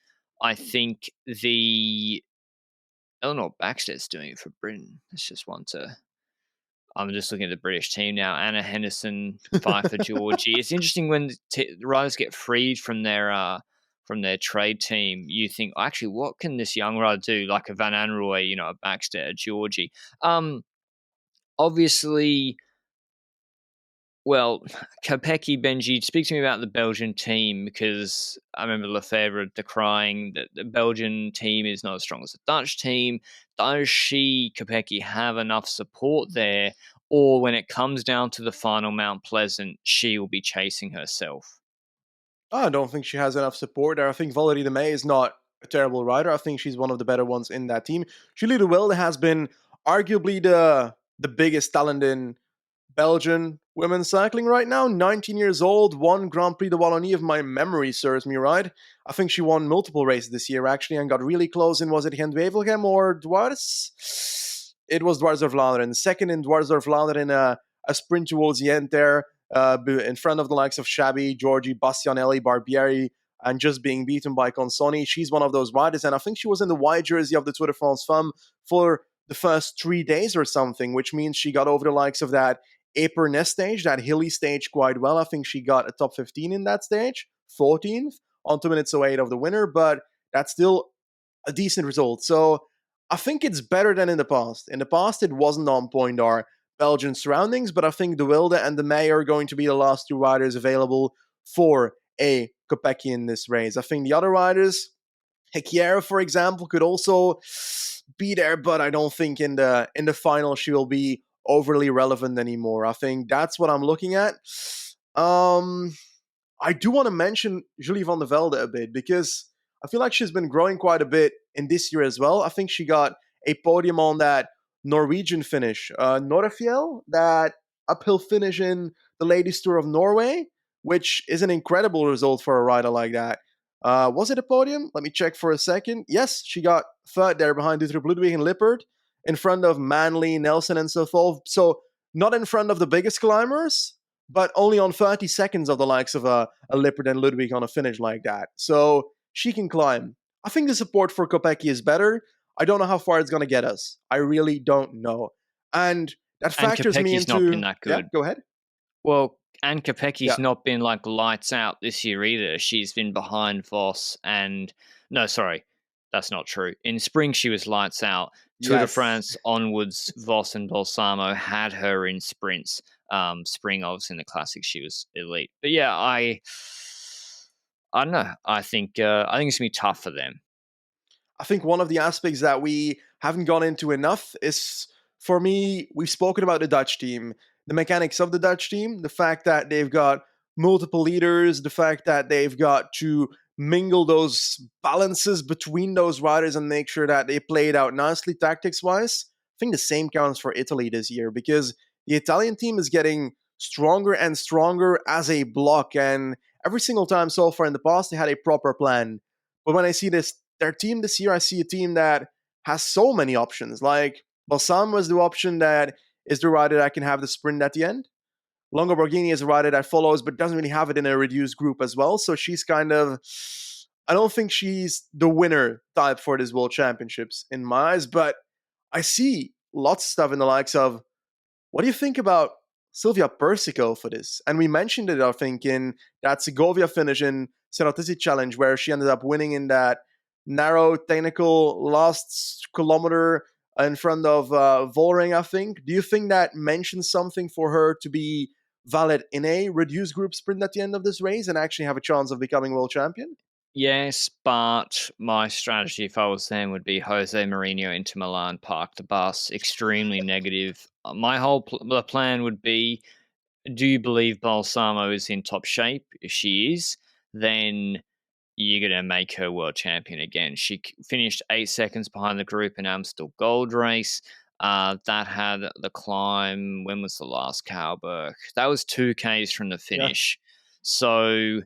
I think the Eleanor Baxter's doing it for Britain. It's just one to. I'm just looking at the British team now. Anna Henderson, Pfeiffer, Georgie. It's interesting when the riders get freed from their from their trade team, you think, actually, what can this young rider do? Like a Van Anrooy, a Baxter, a Georgie. Obviously, well, Kopecky, Benji, speak to me about the Belgian team, because I remember Lefebvre decrying that the Belgian team is not as strong as the Dutch team. Does Kopecky, have enough support there? Or when it comes down to the final Mount Pleasant, she will be chasing herself? I don't think she has enough support there. I think Valerie de May is not a terrible rider. I think she's one of the better ones in that team. Julie de Wilde has been arguably the biggest talent in Belgian women's cycling right now. 19 years old, won Grand Prix de Wallonie, if my memory serves me right. I think she won multiple races this year, actually, and got really close in, was it Gent-Wevelgem or Dwars? It was Dwars of Vlaanderen. Second in Dwars of Vlaanderen, a sprint towards the end there, in front of the likes of Shabby, Georgie, Bastianelli, Barbieri, and just being beaten by Consoni. She's one of those riders, and I think she was in the white jersey of the Tour de France Femme for the first 3 days or something, which means she got over the likes of that Epernay stage, that hilly stage, quite well. I think she got a top 15 in that stage, 14th, on 2 minutes away of the winner, but that's still a decent result. So I think it's better than in the past. In the past, it wasn't on point our Belgian surroundings, but I think De Wilde and De May are going to be the last two riders available for a Kopecky in this race. I think the other riders, Hekiera, for example, could also be there, but I don't think in the final she will be overly relevant anymore. I think that's what I'm looking at. I do want to mention Julie van der Velde a bit, because I feel like she's been growing quite a bit in this year as well. I think she got a podium on that Norwegian finish, Norrefiel, that uphill finish in the Ladies Tour of Norway, which is an incredible result for a rider like that. Was it a podium? Let me check for a second. Yes, she got third there behind Dutroux Ludwig and Lippert, in front of Manley, Nelson, and so forth. So not in front of the biggest climbers, but only on 30 seconds of the likes of a Lippert and Ludwig on a finish like that. So she can climb. I think the support for Kopecky is better. I don't know how far it's going to get us. I really don't know. And that And factors me Kopecky's not been into. that Yeah, good. go ahead. Well, and Kopecky's Yeah. not been like lights out this year either. She's been behind Vos and no, sorry, that's not true. In spring, she was lights out. Tour de Yes. France onwards, Vos and Balsamo had her in sprints. Spring, obviously, in the classics, she was elite. But yeah, I don't know. I think it's gonna be tough for them. I think one of the aspects that we haven't gone into enough is, for me, we've spoken about the Dutch team, the mechanics of the Dutch team, the fact that they've got multiple leaders, the fact that they've got to mingle those balances between those riders and make sure that they play it out nicely tactics wise. I think the same counts for Italy this year, because the Italian team is getting stronger and stronger as a block. And every single time so far in the past, they had a proper plan. But when I see their team this year, I see a team that has so many options. Like Balsam was the option that is the rider that can have the sprint at the end. Longo Borghini is a rider that follows, but doesn't really have it in a reduced group as well. So she's kind of, I don't think she's the winner type for this World Championships in my eyes, but I see lots of stuff in the likes of, what do you think about Sylvia Persico for this? And we mentioned it, I think, in that Segovia finish in Cerotisi Challenge, where she ended up winning in that narrow, technical last kilometer in front of Vollering, I think. Do you think that mentions something for her to be valid in a reduced group sprint at the end of this race and actually have a chance of becoming world champion? Yes, but my strategy, if I was them, would be Jose Mourinho into Milan, park the bus. Extremely negative. My whole the plan would be: do you believe Balsamo is in top shape? If she is, then you're going to make her world champion again. She finished 8 seconds behind the group in Amstel Gold Race. That had the climb. When was the last Cowberg? That was 2Ks from the Yeah. finish. So,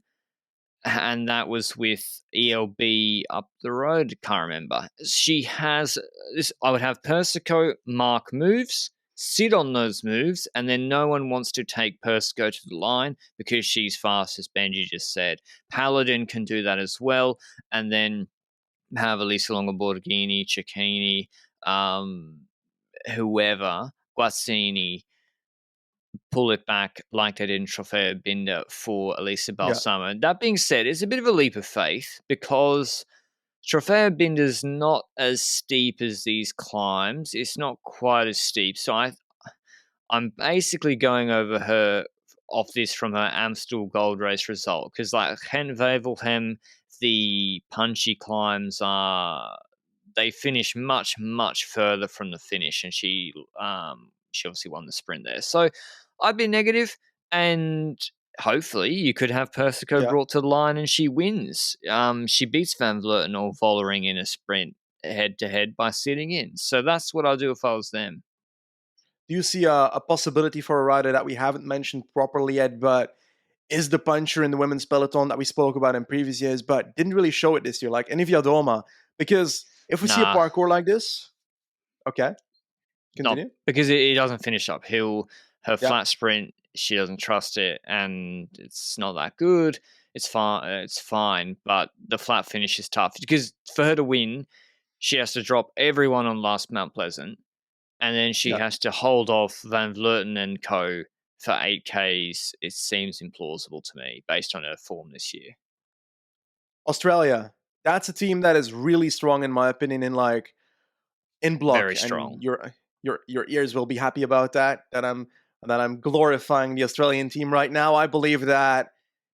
and that was with ELB up the road. Can't remember. She has this. I would have Persico mark moves, sit on those moves, and then no one wants to take Persico to the line because she's fast, as Benji just said. Paladin can do that as well, and then have Elisa Longoborghini, Cecchini, whoever, Guazzini, pull it back like they did in Trofeo Binder for Elisa Yeah. Balsamo. That being said, it's a bit of a leap of faith because Trofeo Binder's not as steep as these climbs. It's not quite as steep. So I'm basically going over her off this from her Amstel Gold Race result because like Hen Wevelgem, the punchy climbs are they finish much further from the finish, and she obviously won the sprint there. So I'd be negative, and hopefully you could have Persico Yeah. brought to the line and she wins. She beats Van Vleuten or Vollering in a sprint head to head by sitting in. So that's what I'll do if I was them. Do you see a possibility for a rider that we haven't mentioned properly yet, but is the puncher in the women's peloton that we spoke about in previous years, but didn't really show it this year, like Enivia Doma? Because if we see a Nah, parkour like this, okay, not continue. because it doesn't finish uphill. Her Yeah. flat sprint, she doesn't trust it, and it's not that good. It's fine. It's fine, but the flat finish is tough because for her to win, she has to drop everyone on last Mount Pleasant, and then she Yeah. has to hold off Van Vleuten and co for 8Ks. It seems implausible to me based on her form this year. Australia, that's a team that is really strong in my opinion in block, Very and strong. your ears will be happy about that I'm glorifying the Australian team right now. I believe that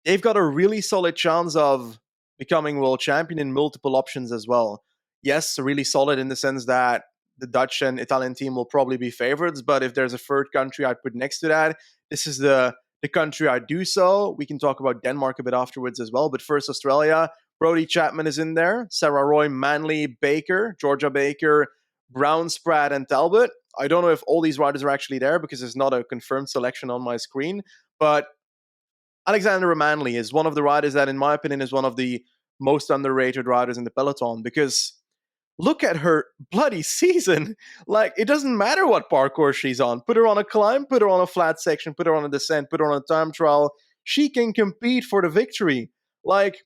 they've got a really solid chance of becoming world champion in multiple options as well. Yes, really solid in the sense that the Dutch and Italian team will probably be favorites, but if there's a third country I'd put next to that, this is the country I'd do so. We can talk about Denmark a bit afterwards as well, but first Australia. Brody Chapman is in there, Sarah Roy, Manley, Baker, Georgia Baker, Brown, Spratt, and Talbot. I don't know if all these riders are actually there because there's not a confirmed selection on my screen, but Alexandra Manley is one of the riders that, in my opinion, is one of the most underrated riders in the peloton because look at her bloody season. Like, it doesn't matter what parkour she's on. Put her on a climb, put her on a flat section, put her on a descent, put her on a time trial. She can compete for the victory. Like,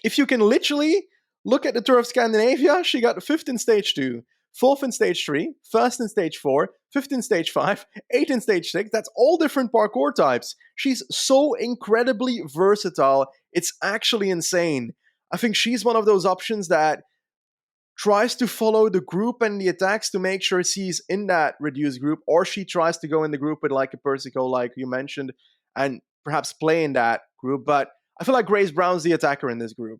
if you can literally look at the Tour of Scandinavia, she got fifth in stage 2, fourth in stage 3, first in stage 4, fifth in stage 5, eighth in stage 6. That's all different parkour types. She's so incredibly versatile. It's actually insane. I think she's one of those options that tries to follow the group and the attacks to make sure she's in that reduced group, or she tries to go in the group with like a Persico, like you mentioned, and perhaps play in that group. But I feel like Grace Brown's the attacker in this group,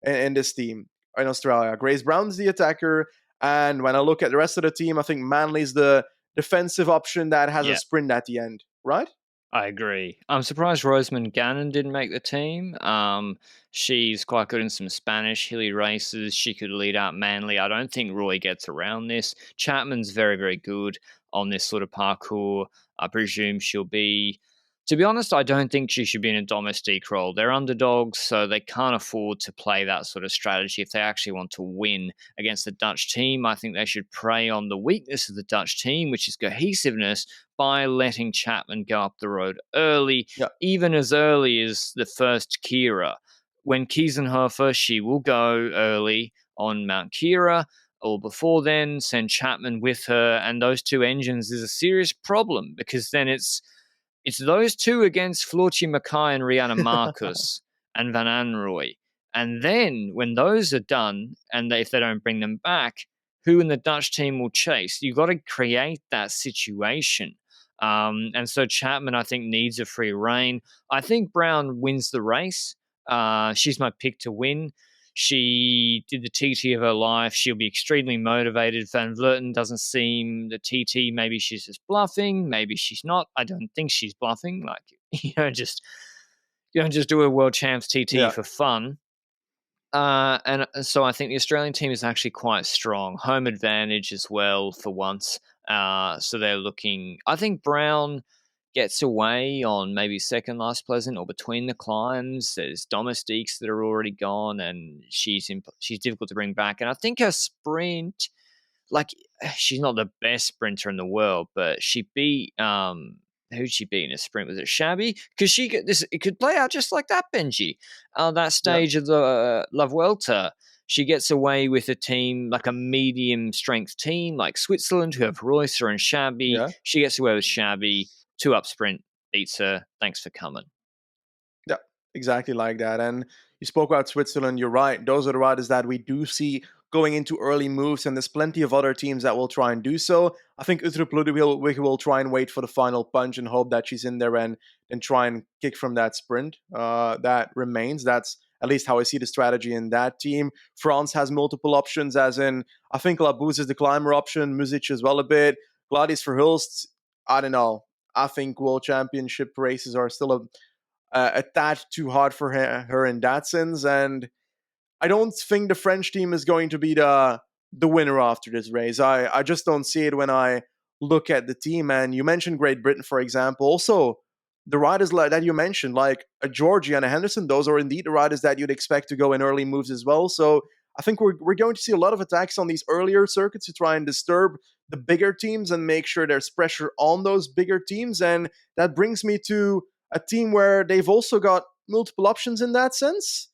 in this team in Australia. Grace Brown's the attacker, and when I look at the rest of the team, I think Manley's the defensive option that has a Yeah. sprint at the end, right? I agree. I'm surprised Rosamund Gannon didn't make the team. She's quite good in some Spanish hilly races. She could lead out Manly. I don't think Roy gets around this. Chapman's very, very good on this sort of parkour. I presume she'll be. To be honest, I don't think she should be in a domestique role. They're underdogs, so they can't afford to play that sort of strategy if they actually want to win against the Dutch team. I think they should prey on the weakness of the Dutch team, which is cohesiveness, by letting Chapman go up the road early, Yeah. even as early as the first Kira. When Kiesenhofer, she will go early on Mount Kira, or before then, send Chapman with her, and those two engines is a serious problem because then it's those two against Floortje Mackay and Rihanna Marcus and Van Anrooy. And then when those are done, and if they don't bring them back, who in the Dutch team will chase? You've got to create that situation. And so Chapman, I think, needs a free rein. I think Brown wins the race. She's my pick to win. She did the TT of her life. She'll be extremely motivated. Van Vleuten doesn't seem the TT. Maybe she's just bluffing. Maybe she's not. I don't think she's bluffing. Like you don't just do a world champs TT Yeah. for fun. And so I think the Australian team is actually quite strong. Home advantage as well for once. So they're looking. I think Brown gets away on maybe second last Pleasant or between the climbs. There's domestiques that are already gone, and she's difficult to bring back. And I think her sprint, like she's not the best sprinter in the world, but she beat who'd she beat in a sprint? Was it Shabby? Because she could this it could play out just like that, Benji. That Yeah. stage of the La Vuelta, she gets away with a team like a medium strength team like Switzerland who have Reusser and Shabby. Yeah. She gets away with Shabby. 2 up sprint beats her. Thanks for coming. Yeah, exactly like that. And you spoke about Switzerland. You're right. Those are the riders that we do see going into early moves, and there's plenty of other teams that will try and do so. I think Uttrup Ludwig will try and wait for the final punch and hope that she's in there and try and kick from that sprint. That remains. That's at least how I see the strategy in that team. France has multiple options, as in, I think Labouze is the climber option, Muzic as well a bit. Gladys Verhulst, I don't know. I think World Championship races are still a tad too hard for her in that sense. And I don't think the French team is going to be the winner after this race. I just don't see it when I look at the team. And you mentioned Great Britain, for example. Also, the riders that you mentioned, like a Georgie and a Henderson, those are indeed the riders that you'd expect to go in early moves as well. So I think we're going to see a lot of attacks on these earlier circuits to try and disturb the bigger teams and make sure there's pressure on those bigger teams. And that brings me to a team where they've also got multiple options in that sense.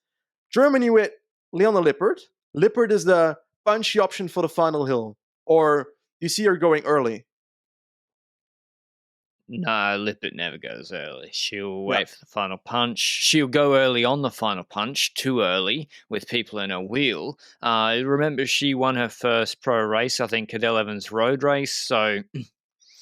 Germany with Leona Lippert. Lippert is the punchy option for the final hill. Or you see her going early. No, Lippert never goes early. She'll Yeah. wait for the final punch. She'll go early on the final punch, too early, with people in her wheel. Remember, she won her first pro race, I think, Cadel Evans road race. So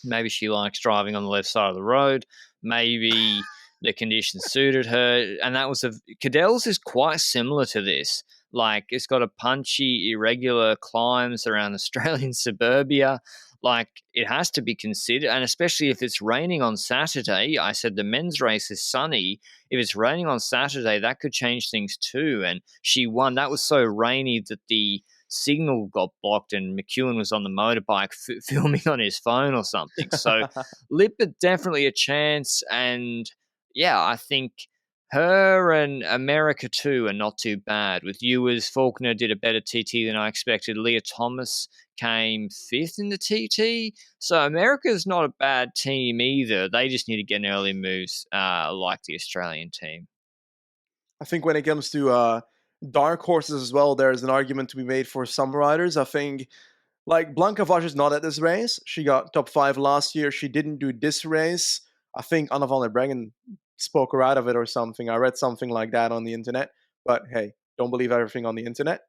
maybe she likes driving on the left side of the road. Maybe the conditions suited her. And that was Cadell's is quite similar to this. Like, it's got a punchy, irregular climbs around Australian suburbia. Like, it has to be considered, and especially if it's raining on Saturday. I said the men's race is sunny. If it's raining on Saturday, that could change things too. And she won. That was so rainy that the signal got blocked and McEwen was on the motorbike filming on his phone or something. So Lippert definitely a chance. And yeah, I think her and America too are not too bad. With Ewers, Faulkner did a better TT than I expected. Leah Thomas came 5th in the TT. So America's not a bad team either. They just need to get an early moves like the Australian team. I think when it comes to dark horses as well, there's an argument to be made for some riders. I think like Blanca Vaz is not at this race. She got top 5 last year. She didn't do this race. I think Anna van der Breggen spoke her out of it or something. I read something like that on the internet. But hey, don't believe everything on the internet.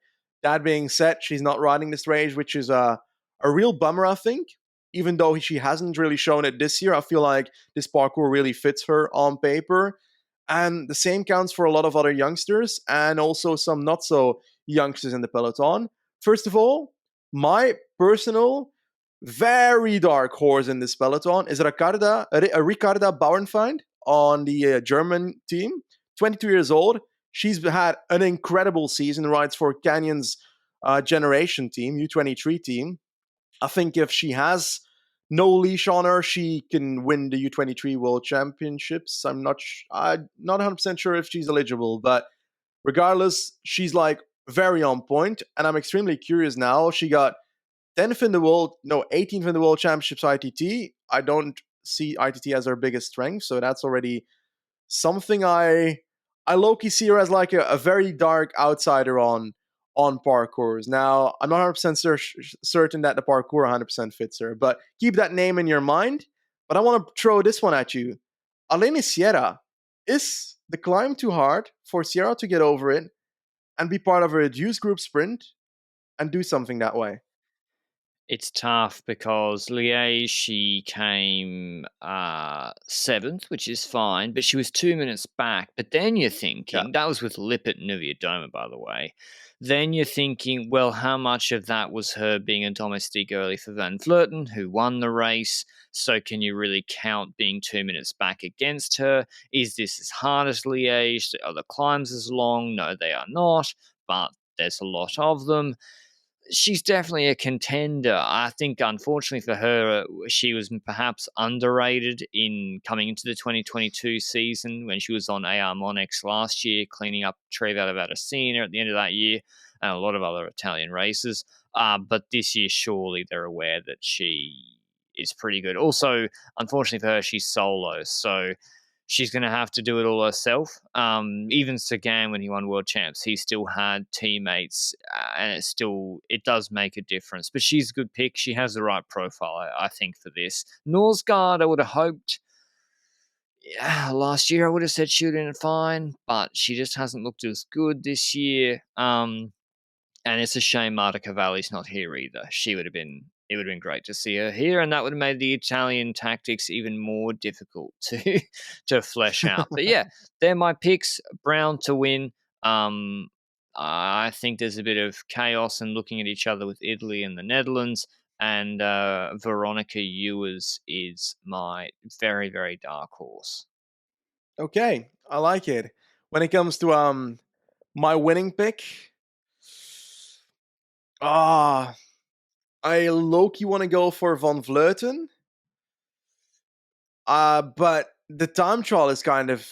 That being said, she's not riding this race, which is a real bummer, I think. Even though she hasn't really shown it this year, I feel like this parkour really fits her on paper. And the same counts for a lot of other youngsters and also some not so youngsters in the peloton. First of all, my personal very dark horse in this peloton is Ricarda Bauernfeind on the German team. 22 years old. She's had an incredible season, rides for Canyon's generation team, U23 team. I think if she has no leash on her, she can win the U23 World Championships. I'm not 100% sure if she's eligible, but regardless, she's like very on point, and I'm extremely curious now. She got 10th in the world, no, 18th in the World Championships ITT. I don't see ITT as her biggest strength, so that's already something I low-key see her as like a very dark outsider on parkours. Now, I'm not 100% certain that the parkour 100% fits her, but keep that name in your mind. But I want to throw this one at you. Aleni Sierra, is the climb too hard for Sierra to get over it and be part of a reduced group sprint and do something that way? It's tough because Liège, she came 7th, which is fine, but she was 2 minutes back. But then you're Yeah. thinking, that was with Lippert and Nuvia Doma, by the way. Then you're thinking, well, how much of that was her being a domestique early for Van Vleuten, who won the race? So can you really count being 2 minutes back against her? Is this as hard as Liège? Are the climbs as long? No, they are not, but there's a lot of them. She's definitely a contender. I think, unfortunately for her, she was perhaps underrated in coming into the 2022 season when she was on AR Monex last year, cleaning up Trevada Vaticina at the end of that year, and a lot of other Italian races. But this year, surely they're aware that she is pretty good. Also, unfortunately for her, she's solo, so she's going to have to do it all herself. Even Sagan, when he won world champs, he still had teammates, and it does make a difference. But she's a good pick. She has the right profile, I think, for this. Norsgaard, I would have hoped Yeah, last year I would have said she would have been fine, but she just hasn't looked as good this year. And it's a shame Marta Cavalli's not here either. It would have been great to see her here, and that would have made the Italian tactics even more difficult to flesh out. But yeah, they're my picks. Brown to win. Um, I think there's a bit of chaos and looking at each other with Italy and the Netherlands. And Veronica Ewers is my very, very dark horse. Okay, I like it. When it comes to my winning pick, I low-key want to go for Van Vleuten. But the time trial is kind of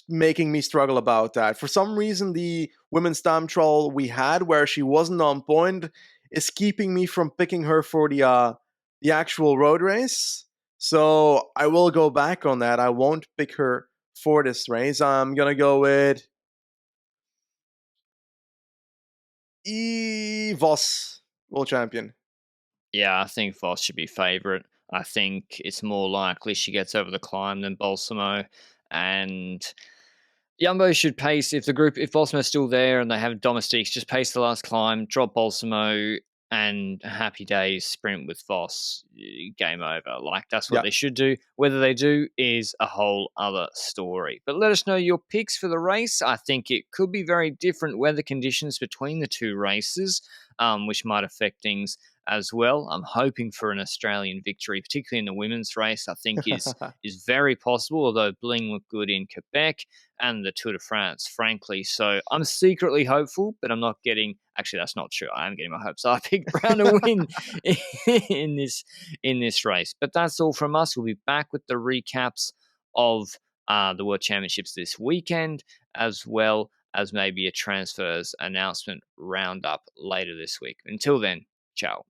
making me struggle about that. For some reason, the women's time trial we had, where she wasn't on point, is keeping me from picking her for the actual road race. So I will go back on that. I won't pick her for this race. I'm gonna go with Vos, world champion. Yeah, I think Vos should be favourite. I think it's more likely she gets over the climb than Balsamo. And Jumbo should pace if Balsamo's still there and they have domestiques, just pace the last climb, drop Balsamo, and happy days sprint with Vos. Game over. Like that's what Yeah. they should do. Whether they do is a whole other story. But let us know your picks for the race. I think it could be very different weather conditions between the two races, which might affect things as well. I'm hoping for an Australian victory, particularly in the women's race. I think is very possible, although Bling looked good in Quebec and the Tour de France, frankly. So I'm secretly hopeful, but I'm not getting. Actually, that's not true. I am getting my hopes. I picked Brown to win in this race. But that's all from us. We'll be back with the recaps of the World Championships this weekend, as well as maybe a transfers announcement roundup later this week. Until then, ciao.